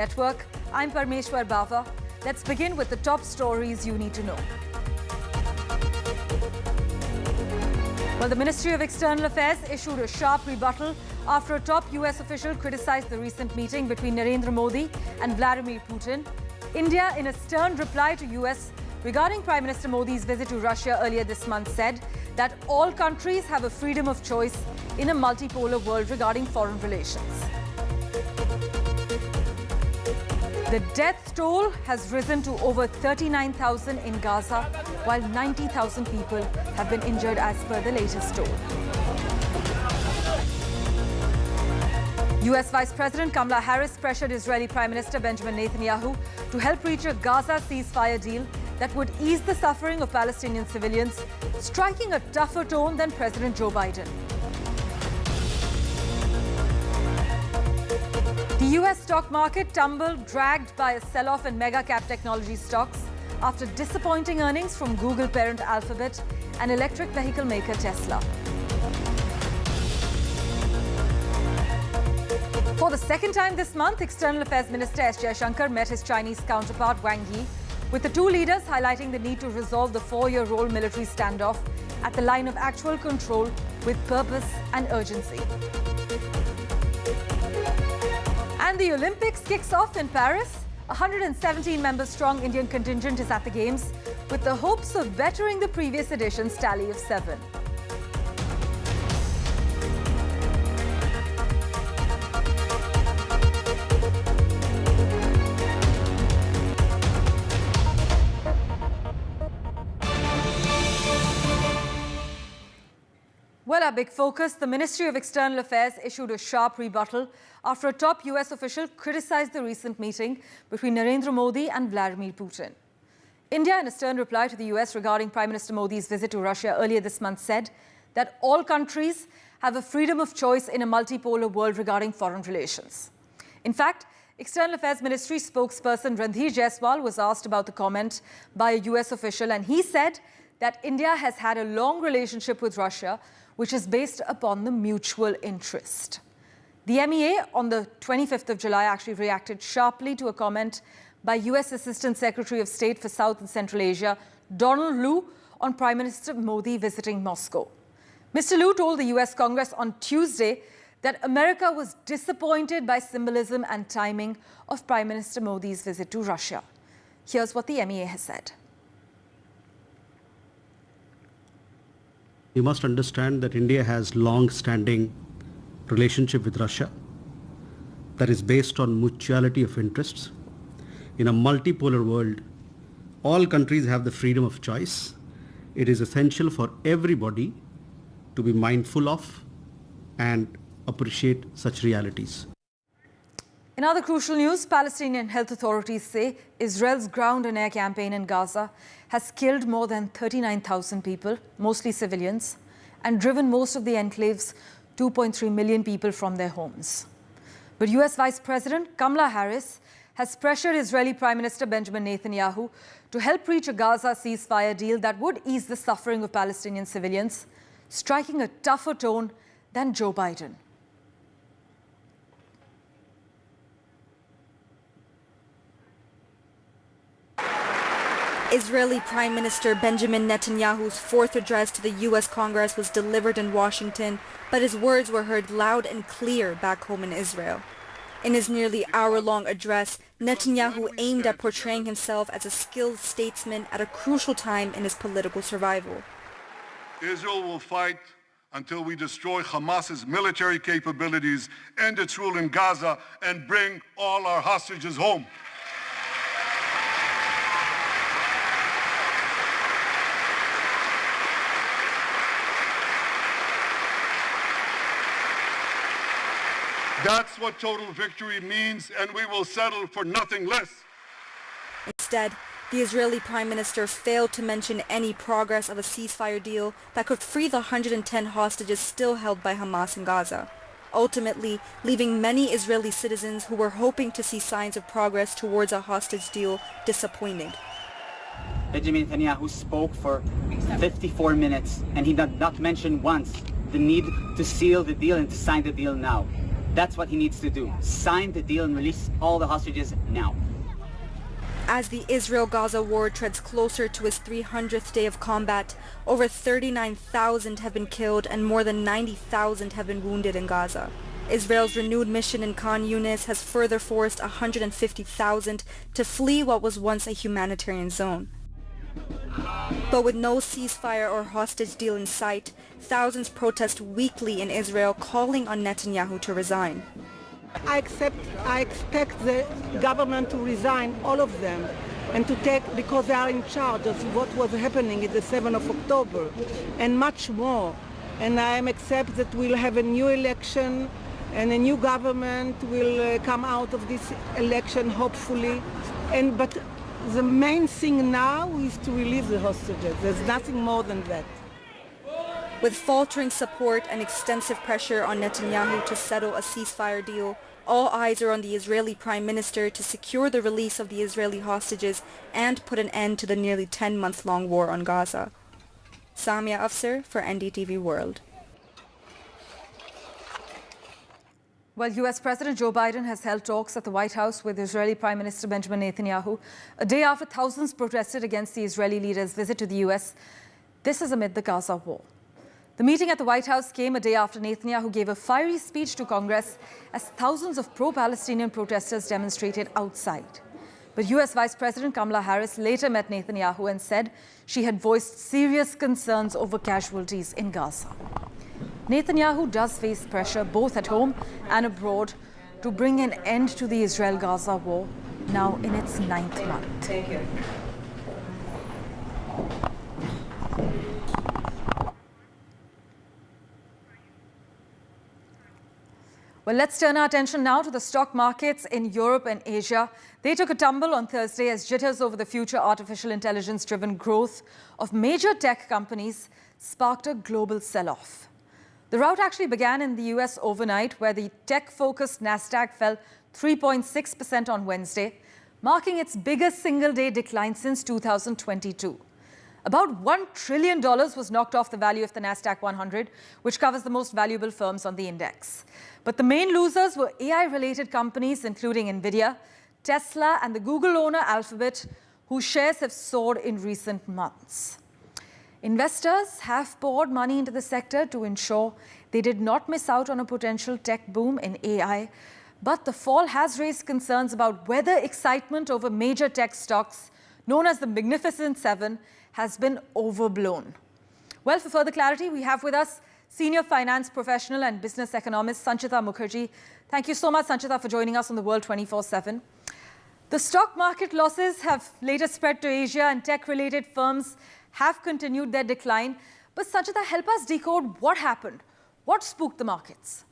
Network. I'm Parmeshwar Bava. Let's begin with the top stories you need to know. Well, the Ministry of External Affairs issued a sharp rebuttal after a top US official criticized the recent meeting between Narendra Modi and Vladimir Putin. India, in a stern reply to US regarding Prime Minister Modi's visit to Russia earlier this month, said that all countries have a freedom of choice in a multipolar world regarding foreign relations. The death toll has risen to over 39,000 in Gaza, while 90,000 people have been injured as per the latest toll. US Vice President Kamala Harris pressured Israeli Prime Minister Benjamin Netanyahu to help reach a Gaza ceasefire deal that would ease the suffering of Palestinian civilians, striking a tougher tone than President Joe Biden. The US stock market tumbled, dragged by a sell-off in mega-cap technology stocks after disappointing earnings from Google parent Alphabet and electric vehicle maker Tesla. For the second time this month, External Affairs Minister S. Jaishankar met his Chinese counterpart Wang Yi, with the two leaders highlighting the need to resolve the four-year-old military standoff at the line of actual control with purpose and urgency. And the Olympics kicks off in Paris. A 117-member strong Indian contingent is at the Games, with the hopes of bettering the previous edition's tally of 7. Well, our big focus, the Ministry of External Affairs issued a sharp rebuttal after a top US official criticized the recent meeting between Narendra Modi and Vladimir Putin. India, in a stern reply to the US regarding Prime Minister Modi's visit to Russia earlier this month, said that all countries have a freedom of choice in a multipolar world regarding foreign relations. In fact, External Affairs Ministry spokesperson Randhir Jaiswal was asked about the comment by a US official, and he said that India has had a long relationship with Russia, which is based upon the mutual interest. The MEA on the 25th of July actually reacted sharply to a comment by US Assistant Secretary of State for South and Central Asia, Donald Lu, on Prime Minister Modi visiting Moscow. Mr. Lu told the US Congress on Tuesday that America was disappointed by symbolism and timing of Prime Minister Modi's visit to Russia. Here's what the MEA has said. You must understand that India has long-standing relationship with Russia that is based on mutuality of interests. In a multipolar world, all countries have the freedom of choice. It is essential for everybody to be mindful of and appreciate such realities. In other crucial news, Palestinian health authorities say Israel's ground and air campaign in Gaza has killed more than 39,000 people, mostly civilians, and driven most of the enclave's 2.3 million people from their homes. But US Vice President Kamala Harris has pressured Israeli Prime Minister Benjamin Netanyahu to help reach a Gaza ceasefire deal that would ease the suffering of Palestinian civilians, striking a tougher tone than Joe Biden. Israeli Prime Minister Benjamin Netanyahu's fourth address to the U.S. Congress was delivered in Washington, but his words were heard loud and clear back home in Israel. In his nearly hour-long address, Netanyahu aimed at portraying himself as a skilled statesman at a crucial time in his political survival. Israel will fight until we destroy Hamas's military capabilities, end its rule in Gaza, and bring all our hostages home. That's what total victory means, and we will settle for nothing less. Instead, the Israeli Prime Minister failed to mention any progress of a ceasefire deal that could free the 110 hostages still held by Hamas in Gaza, ultimately leaving many Israeli citizens who were hoping to see signs of progress towards a hostage deal disappointed. Benjamin Netanyahu spoke for 54 minutes, and he did not mention once the need to seal the deal and to sign the deal now. That's what he needs to do. Sign the deal and release all the hostages now. As the Israel-Gaza war treads closer to its 300th day of combat, over 39,000 have been killed and more than 90,000 have been wounded in Gaza. Israel's renewed mission in Khan Yunis has further forced 150,000 to flee what was once a humanitarian zone. But with no ceasefire or hostage deal in sight, thousands protest weekly in Israel, calling on Netanyahu to resign. I expect the government to resign, all of them, and to take, because they are in charge of what was happening in the 7th of October, and much more. And I accept that we'll have a new election, and a new government will come out of this election, hopefully. But the main thing now is to release the hostages. There's nothing more than that. With faltering support and extensive pressure on Netanyahu to settle a ceasefire deal, all eyes are on the Israeli Prime Minister to secure the release of the Israeli hostages and put an end to the nearly 10-month-long war on Gaza. Samia Afsar for NDTV World. Well, U.S. President Joe Biden has held talks at the White House with Israeli Prime Minister Benjamin Netanyahu a day after thousands protested against the Israeli leader's visit to the U.S. This is amid the Gaza war. The meeting at the White House came a day after Netanyahu gave a fiery speech to Congress as thousands of pro-Palestinian protesters demonstrated outside. But U.S. Vice President Kamala Harris later met Netanyahu and said she had voiced serious concerns over casualties in Gaza. Netanyahu does face pressure both at home and abroad to bring an end to the Israel-Gaza war, now in its 9th month. Thank you. Well, let's turn our attention now to the stock markets in Europe and Asia. They took a tumble on Thursday as jitters over the future artificial intelligence-driven growth of major tech companies sparked a global sell-off. The rout actually began in the US overnight, where the tech-focused Nasdaq fell 3.6% on Wednesday, marking its biggest single-day decline since 2022. About $1 trillion was knocked off the value of the Nasdaq 100, which covers the most valuable firms on the index. But the main losers were AI-related companies, including Nvidia, Tesla, and the Google owner Alphabet, whose shares have soared in recent months. Investors have poured money into the sector to ensure they did not miss out on a potential tech boom in AI. But the fall has raised concerns about whether excitement over major tech stocks, known as the Magnificent Seven, has been overblown. Well, for further clarity, we have with us senior finance professional and business economist Sanchita Mukherjee. Thank you so much, Sanchita, for joining us on the World 24/7. The stock market losses have later spread to Asia, and tech-related firms have continued their decline. But Sanchita, help us decode what happened. What spooked the markets?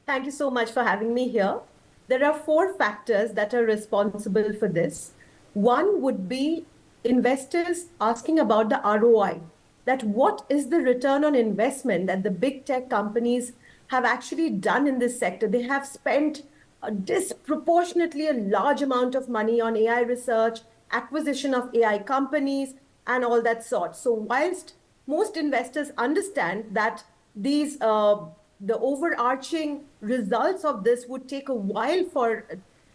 Thank you so much for having me here. There are 4 factors that are responsible for this. One would be investors asking about the ROI, that what is the return on investment that the big tech companies have actually done in this sector. They have spent a disproportionately a large amount of money on AI research, acquisition of AI companies, and all that sort. So whilst most investors understand that these the overarching results of this would take a while for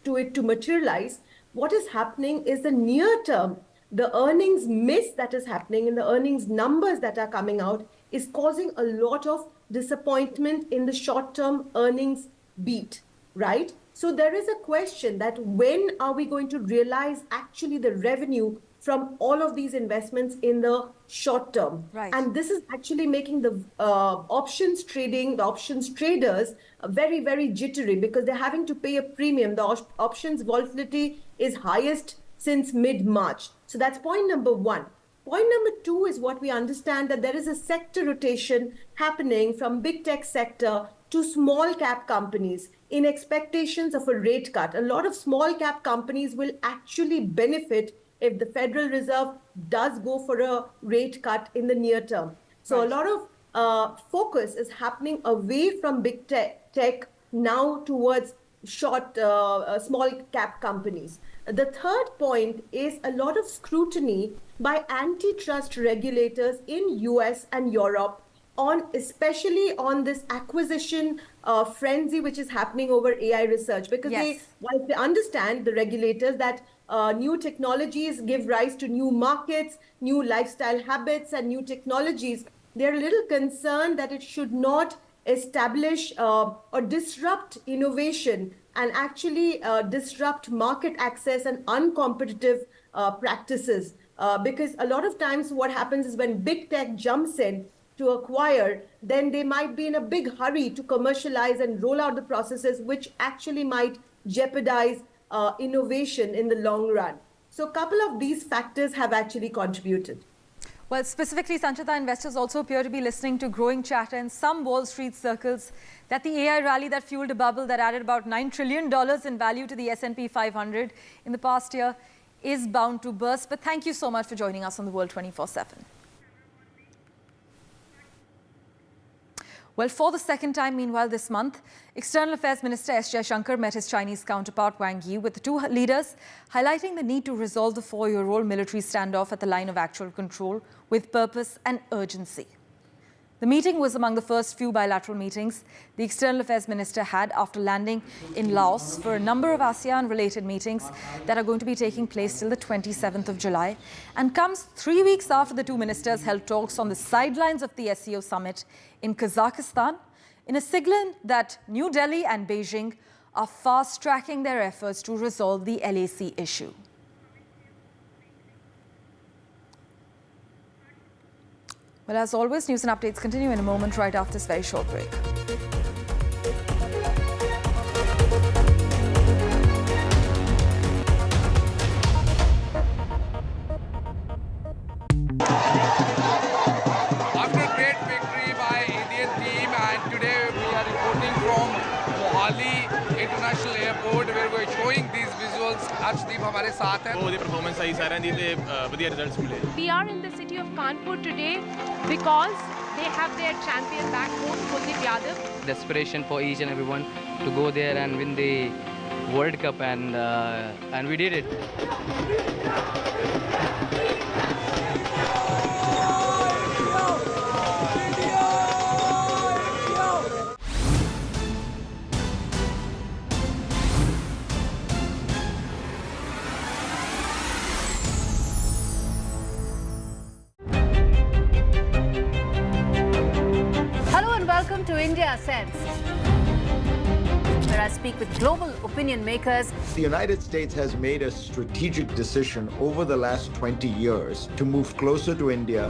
it to materialize, what is happening is the near term, the earnings miss that is happening and the earnings numbers that are coming out is causing a lot of disappointment in the short-term earnings beat, right? So there is a question that when are we going to realize actually the revenue from all of these investments in the short term? Right. And this is actually making the options trading, the options traders very, very jittery because they're having to pay a premium. The options volatility is highest since mid-March. So that's point number 1. Point number 2 is what we understand that there is a sector rotation happening from big tech sector to small cap companies in expectations of a rate cut. A lot of small cap companies will actually benefit if the Federal Reserve does go for a rate cut in the near term. So Right. a lot of focus is happening away from big tech now towards small cap companies. The third point is a lot of scrutiny by antitrust regulators in US and Europe especially on this acquisition frenzy which is happening over AI research, because while they understand, the regulators, that new technologies give rise to new markets, new lifestyle habits, and new technologies, they're a little concerned that it should not establish or disrupt innovation and actually disrupt market access and uncompetitive practices. Because a lot of times what happens is when big tech jumps in to acquire, then they might be in a big hurry to commercialize and roll out the processes, which actually might jeopardize innovation in the long run. So a couple of these factors have actually contributed. Well, specifically, Sanchita, investors also appear to be listening to growing chatter in some Wall Street circles that the AI rally that fueled a bubble that added about $9 trillion in value to the S&P 500 in the past year is bound to burst. But thank you so much for joining us on the World 24/7. Well, for the second time, meanwhile, this month, External Affairs Minister S. Jaishankar met his Chinese counterpart Wang Yi, with the two leaders highlighting the need to resolve the 4-year-old military standoff at the line of actual control with purpose and urgency. The meeting was among the first few bilateral meetings the External Affairs Minister had after landing in Laos for a number of ASEAN-related meetings that are going to be taking place till the 27th of July, and comes 3 weeks after the two ministers held talks on the sidelines of the SCO summit in Kazakhstan, in a signal that New Delhi and Beijing are fast-tracking their efforts to resolve the LAC issue. Well, as always, news and updates continue in a moment right after this very short break. After a great victory by Indian team, and today we are reporting from Mohali International Airport where we are showing these visuals. Arshdeep हमारे साथ हैं. The performance सही सारा नहीं थे, बढ़िया results मिले. We are in the city of Kanpur today because they have their champion back home, Kuldeep Yadav. Desperation for each and everyone to go there and win the World Cup, and we did it. Welcome to India Sense, where I speak with global opinion makers. The United States has made a strategic decision over the last 20 years to move closer to India.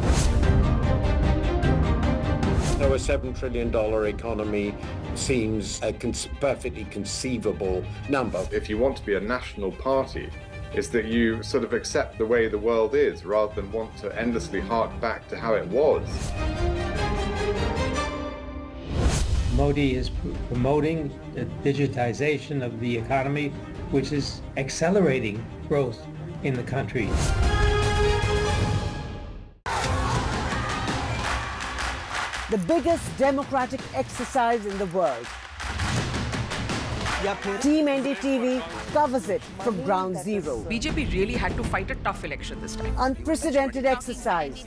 So a $7 trillion economy seems a perfectly conceivable number. If you want to be a national party, it's that you sort of accept the way the world is rather than want to endlessly hark back to how it was. Modi is promoting the digitization of the economy, which is accelerating growth in the country. The biggest democratic exercise in the world. Team NDTV covers it from ground zero. BJP really had to fight a tough election this time. Unprecedented exercise.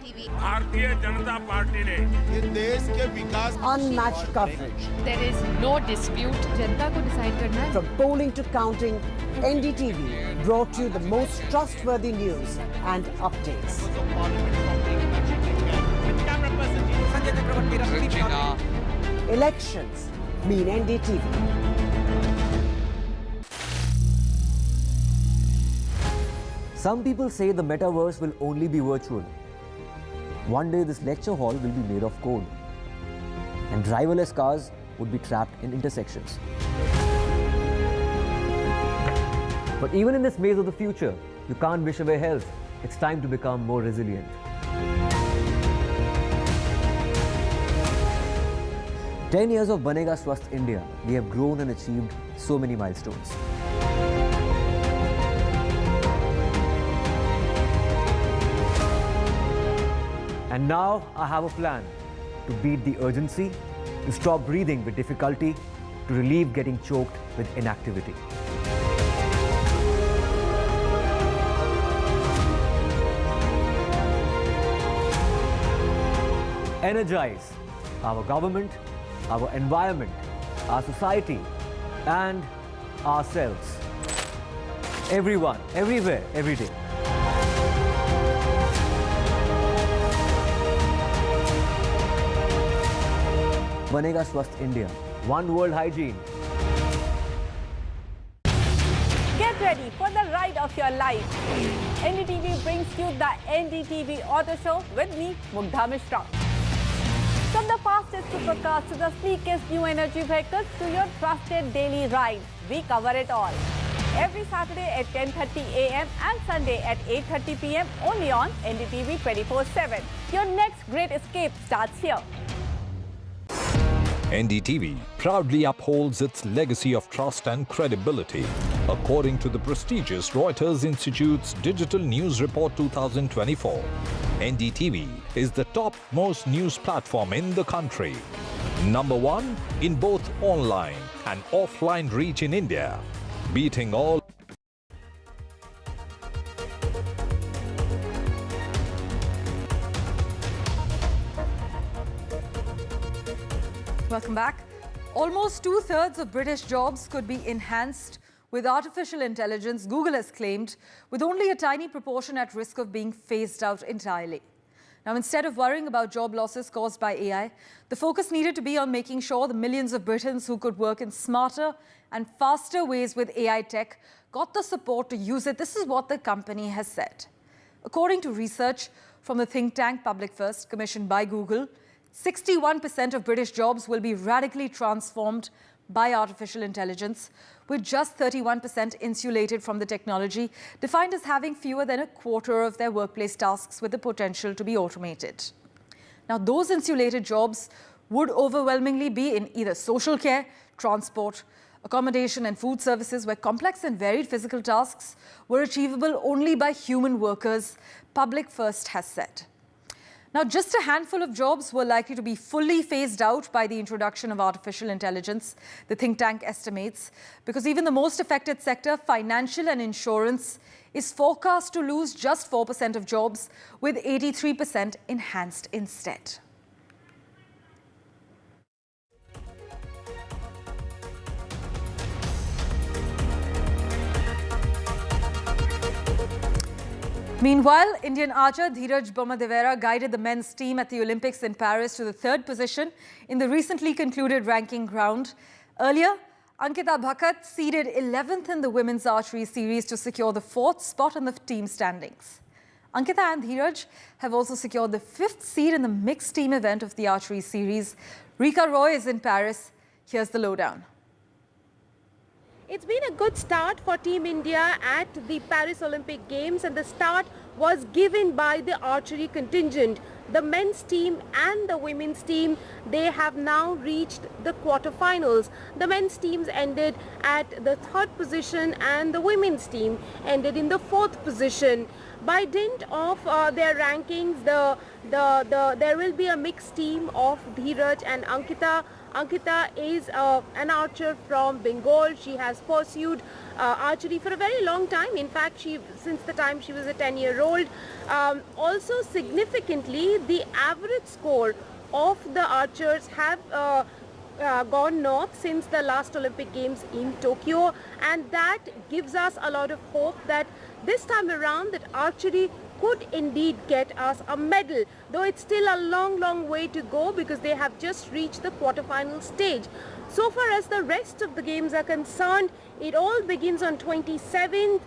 Unmatched coverage. There is no dispute. Janta ko decide karna hai. From polling to counting, NDTV brought you the most trustworthy news and updates. Elections mean NDTV. Some people say the metaverse will only be virtual. One day this lecture hall will be made of code, and driverless cars would be trapped in intersections. But even in this maze of the future, you can't wish away health. It's time to become more resilient. "10 years of Banega Swasth India, we have grown and achieved so many milestones. And now I have a plan to beat the urgency, to stop breathing with difficulty, to relieve getting choked with inactivity. Energize, our government, our environment, our society, and ourselves. Everyone, everywhere, every day. Banega Swasth India. One world hygiene. Get ready for the ride of your life. NDTV brings you the NDTV Auto Show with me, Mugdha Mishra. From the fastest supercars to the sleekest new energy vehicles to your trusted daily ride, we cover it all. Every Saturday at 10:30 a.m. and Sunday at 8:30 p.m. only on NDTV 24/7. Your next great escape starts here. NDTV proudly upholds its legacy of trust and credibility. According to the prestigious Reuters Institute's Digital News Report 2024, NDTV is the top-most news platform in the country. Number one in both online and offline reach in India, beating all. Welcome back. Almost 2/3 of British jobs could be enhanced with artificial intelligence, Google has claimed, with only a tiny proportion at risk of being phased out entirely. Now, instead of worrying about job losses caused by AI, the focus needed to be on making sure the millions of Britons who could work in smarter and faster ways with AI tech got the support to use it. This is what the company has said. According to research from the think tank Public First, commissioned by Google, 61% of British jobs will be radically transformed by artificial intelligence, with just 31% insulated from the technology, defined as having fewer than a quarter of their workplace tasks with the potential to be automated. Now, those insulated jobs would overwhelmingly be in either social care, transport, accommodation and food services, where complex and varied physical tasks were achievable only by human workers, Public First has said. Now, just a handful of jobs were likely to be fully phased out by the introduction of artificial intelligence, the think tank estimates, because even the most affected sector, financial and insurance, is forecast to lose just 4% of jobs, with 83% enhanced instead. Meanwhile, Indian archer Dheeraj Bommadevera guided the men's team at the Olympics in Paris to the 3rd position in the recently concluded ranking round. Earlier, Ankita Bhakat seeded 11th in the women's archery series to secure the 4th spot in the team standings. Ankita and Dheeraj have also secured the 5th seed in the mixed team event of the archery series. Rika Roy is in Paris. Here's the lowdown. It's been a good start for Team India at the Paris Olympic Games, and the start was given by the archery contingent. The men's team and the women's team, they have now reached the quarterfinals. The men's teams ended at the 3rd position and the women's team ended in the 4th position. By dint of their rankings, there will be a mixed team of Dheeraj and Ankita. Ankita is an archer from Bengal. She has pursued archery for a very long time. In fact, since the time she was a 10-year-old. Also significantly, the average score of the archers have gone north since the last Olympic Games in Tokyo, and that gives us a lot of hope that this time around that archery could indeed get us a medal, though it's still a long way to go because they have just reached the quarterfinal stage. So far as the rest of the games are concerned, it all begins on 27th.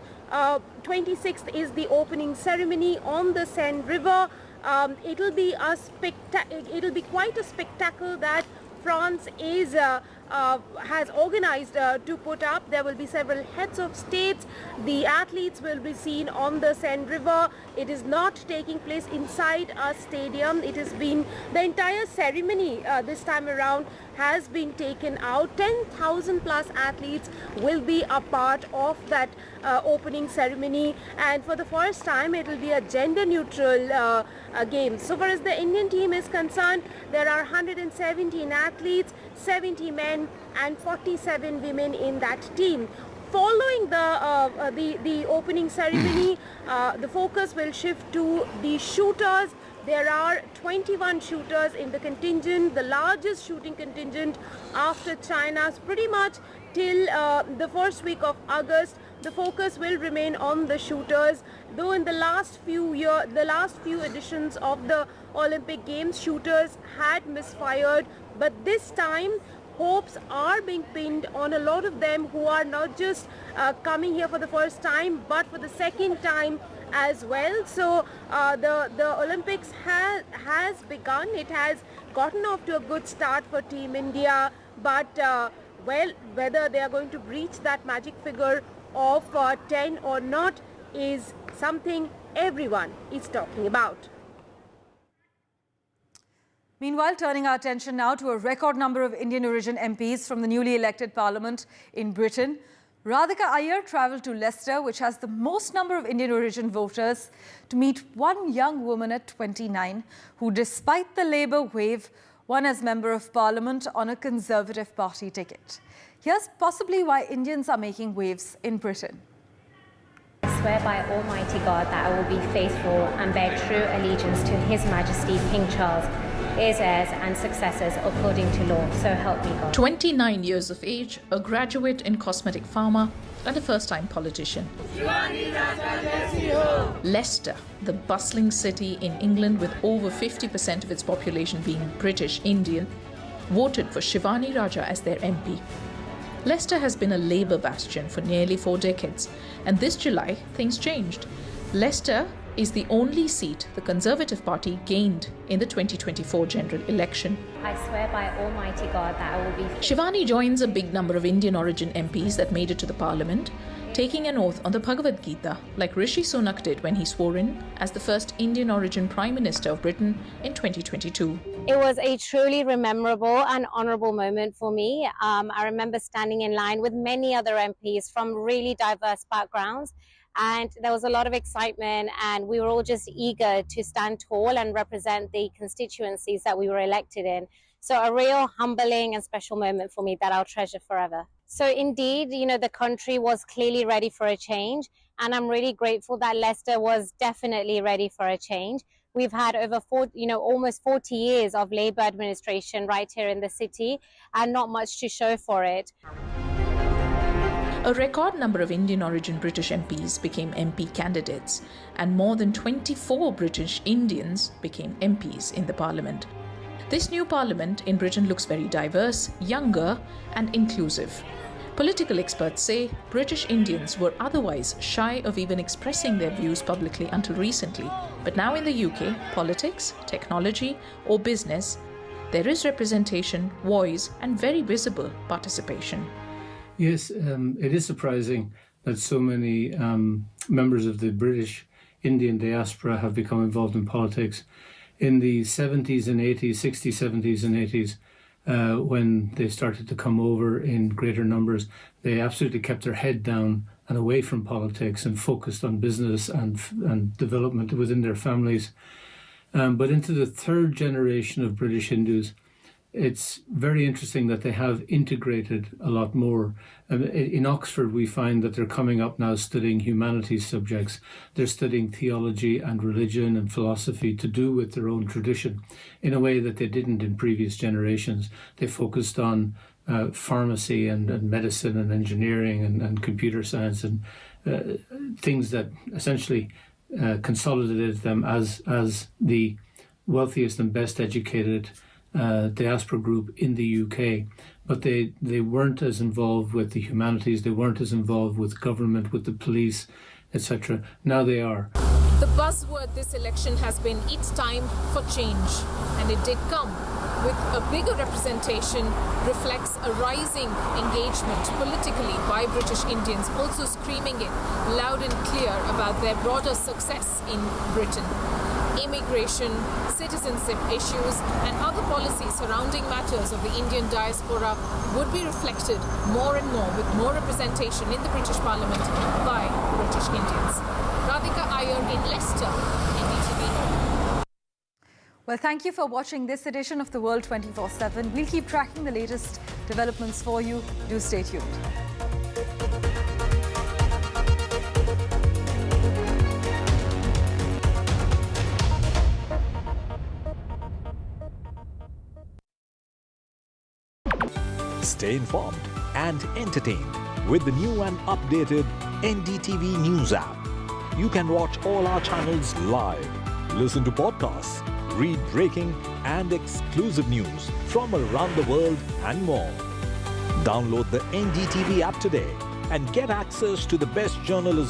26th is the opening ceremony on the Seine River. It'll be quite a spectacle that France has organized to put up. There will be several heads of states. The athletes will be seen on the Seine River. It is not taking place inside a stadium. It has been, the entire ceremony this time around has been taken out. 10,000 plus athletes will be a part of that opening ceremony, and for the first time it will be a gender neutral game. So far as the Indian team is concerned, there are 117 athletes, 70 men and 47 women in that team. Following the opening ceremony, the focus will shift to the shooters. There are 21 shooters in the contingent, the largest shooting contingent after China's. Pretty much till the first week of August, the focus will remain on the shooters. Though in the last few editions of the Olympic Games, shooters had misfired, but this time hopes are being pinned on a lot of them who are not just coming here for the first time, but for the second time as well. So the Olympics has begun. It has gotten off to a good start for Team India, but well, whether they are going to breach that magic figure of 10 or not is something everyone is talking about. Meanwhile, turning our attention now to a record number of Indian origin MPs from the newly elected parliament in Britain. Radhika Iyer travelled to Leicester, which has the most number of Indian origin voters, to meet one young woman at 29 who, despite the Labour wave, won as Member of Parliament on a Conservative Party ticket. Here's possibly why Indians are making waves in Britain. I swear by Almighty God that I will be faithful and bear true allegiance to His Majesty King Charles, heirs and successors according to law, so help me God. 29 years of age, a graduate in cosmetic pharma and a first-time politician. Leicester, the bustling city in England with over 50% of its population being British Indian, voted for Shivani Raja as their MP. Leicester has been a Labour bastion for nearly 4 decades, and this July things changed. Leicester is the only seat the Conservative Party gained in the 2024 general election. I swear by Almighty God that I will be... Shivani joins a big number of Indian origin MPs that made it to the parliament, taking an oath on the Bhagavad Gita, like Rishi Sunak did when he swore in as the first Indian origin Prime Minister of Britain in 2022. It was a truly memorable and honourable moment for me. I remember standing in line with many other MPs from really diverse backgrounds, and there was a lot of excitement, and we were all just eager to stand tall and represent the constituencies that we were elected in. So a real humbling and special moment for me that I'll treasure forever. So indeed, the country was clearly ready for a change, and I'm really grateful that Leicester was definitely ready for a change. We've had over almost 40 years of Labour administration right here in the city, and not much to show for it. A record number of Indian origin British MPs became MP candidates, and more than 24 British Indians became MPs in the parliament. This new parliament in Britain looks very diverse, younger, and inclusive. Political experts say British Indians were otherwise shy of even expressing their views publicly until recently. But now in the UK, politics, technology, or business, there is representation, voice, and very visible participation. Yes, it is surprising that so many members of the British Indian diaspora have become involved in politics. In the 70s and 80s, 60s, 70s and 80s, when they started to come over in greater numbers, they absolutely kept their head down and away from politics and focused on business and development within their families. But into the third generation of British Hindus, it's very interesting that they have integrated a lot more. In Oxford, we find that they're coming up now studying humanities subjects. They're studying theology and religion and philosophy to do with their own tradition in a way that they didn't in previous generations. They focused on pharmacy and medicine and engineering and computer science and things that essentially consolidated them as the wealthiest and best educated diaspora group in the UK, but they weren't as involved with the humanities, they weren't as involved with government, with the police, etc. Now they are. The buzzword this election has been "It's time for change," and it did come with a bigger representation, reflects a rising engagement politically by British Indians, also screaming it loud and clear about their broader success in Britain. Immigration, citizenship issues, and other policies surrounding matters of the Indian diaspora would be reflected more and more with more representation in the British Parliament by British Indians. Radhika Iyer in Leicester, NDTV. Well, thank you for watching this edition of The World 24/7. We'll keep tracking the latest developments for you. Do stay tuned. Stay informed and entertained with the new and updated NDTV News app. You can watch all our channels live, listen to podcasts, read breaking and exclusive news from around the world and more. Download the NDTV app today and get access to the best journalism